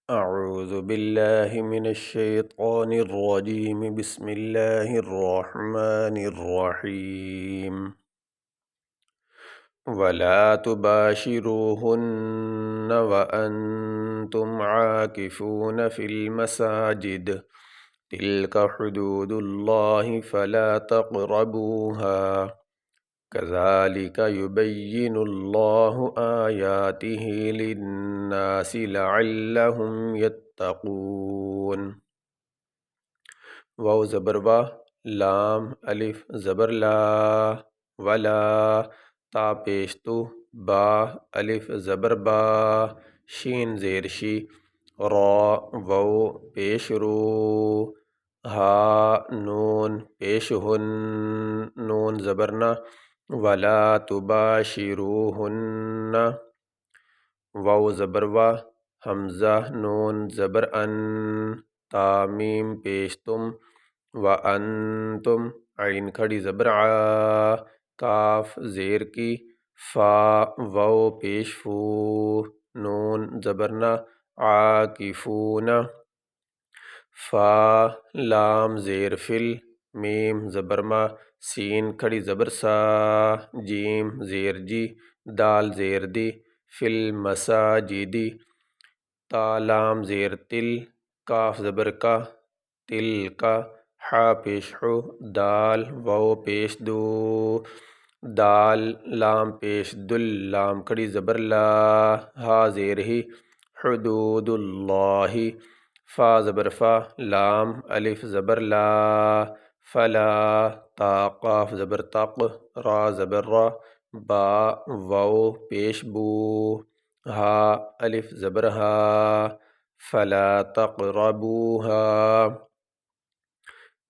اعوذ باللہ من الشیطان الرجیم بسم اللہ الرحمن الرحیم ولا تباشروهن وأنتم عاکفون فی المساجد تلک حدود اللہ فلا تقربوها كذلك يبين الله آياته للناس لعلهم يتقون واو زبر وا، لام الف زبر لا، ولا تا پیشتو، با الف زبر با، شین زیر شی، را واو پیش رو، ہا نون پیش ہن، نون زبرنا، ولا تباشروہن، واو زبر وا، حمزہ نون زبر ان، تا میم پیش تم، وانتم عین کھڑی زبر آ، کاف زیر کی، فا واو پیش فو، نون زبرنا، عاکفون، فا لام زیر فل، میم زبر ما، سین کھڑی زبر سا، جیم زیر جی، دال زیر دی، فل مساجدی، تا لام زیر تل، کاف زبر کا، تل کا، حا پیش حو، دال واو پیش دو، دال لام پیش دل، لام کھڑی زبر لا، ہا زیر ہی، حدود اللہ، فا زبر فا، لام الف زبر لا، فلا، تا قاف زبر تق، را زبر را، با واو پیش بو، ہا الف زبر ہا، فلا تقربوها،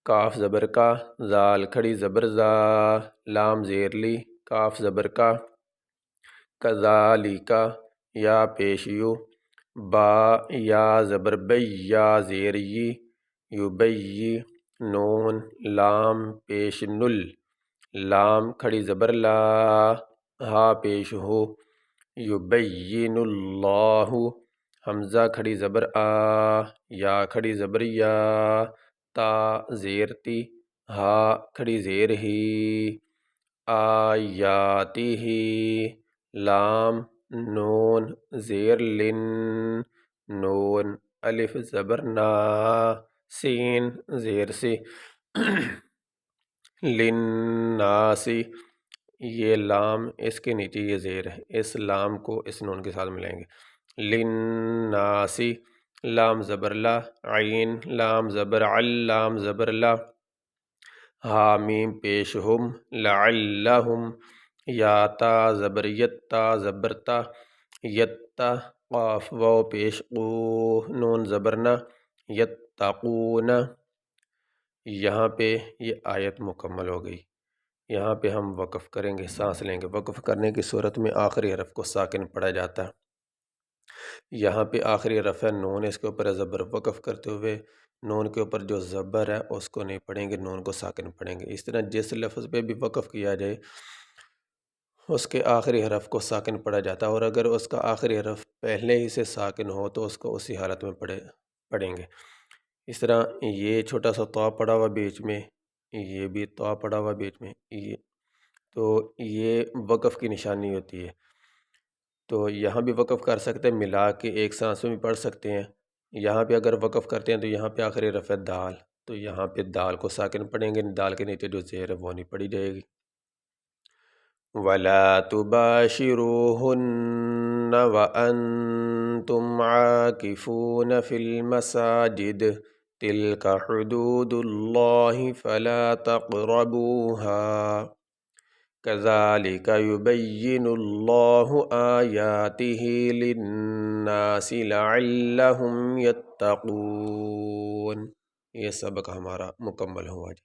کاف زبر کا، زال کھڑی زبر زا، لام زیر لی، کاف زبر کا، کذالک یا پیش یو، با یا زبر بی، یا زیر یی، یبی، نون لام پیش نل، لام کھڑی زبر لا، ہا پیش ہو، یبین اللہ، حمزہ کھڑی زبر آ، یا کھڑی زبر یا، تا زیر تی، ہا کھڑی زیر ہی، آیاتہ، لام نون زیر لن، نون الف زبر نا، سین زیر سی، للناسی، یہ لام اس کے نیچے یہ زیر ہے، اس لام کو اس نون کے ساتھ ملائیں گے، للناسی، لام زبر لا، عین لام زبر عل، لام زبر لا، ہا میم پیش ہم، لعلہم، یا تا زبر یت، تا زبر تا، یتا، قاف واو پیش قو، نون زبرنا، یتقون، یہاں پہ یہ آیت مکمل ہو گئی۔ یہاں پہ ہم وقف کریں گے، سانس لیں گے۔ وقف کرنے کی صورت میں آخری حرف کو ساکن پڑھا جاتا ہے۔ یہاں پہ آخری حرف ہے نون، اس کے اوپر زبر، وقف کرتے ہوئے نون کے اوپر جو زبر ہے اس کو نہیں پڑھیں گے، نون کو ساکن پڑھیں گے۔ اس طرح جس لفظ پہ بھی وقف کیا جائے اس کے آخری حرف کو ساکن پڑھا جاتا ہے، اور اگر اس کا آخری حرف پہلے ہی سے ساکن ہو تو اس کو اسی حالت میں پڑھیں گے۔ اس طرح یہ چھوٹا سا طا پڑا ہوا بیچ میں، یہ بھی طا پڑا ہوا بیچ میں، تو یہ وقف کی نشانی ہوتی ہے۔ تو یہاں بھی وقف کر سکتے ہیں، ملا کے ایک سانس میں بھی پڑھ سکتے ہیں۔ یہاں پہ اگر وقف کرتے ہیں تو یہاں پہ آخری حرف ہے دال، تو یہاں پہ دال کو ساکن پڑھیں گے، دال کے نیچے جو زیر ہے وہ نہیں پڑھی جائے گی۔ وَلَا تُبَاشِرُوهُنَّ وَأَنْتُمْ عَاكِفُونَ فِي الْمَسَاجِدِ تِلْكَ حُدُودُ اللَّهِ فَلَا تَقْرَبُوهَا كَذَلِكَ يُبَيِّنُ اللَّهُ آيَاتِهِ لِلنَّاسِ لَعَلَّهُمْ يَتَّقُونَ۔ یہ سبق ہمارا مکمل ہوا جی۔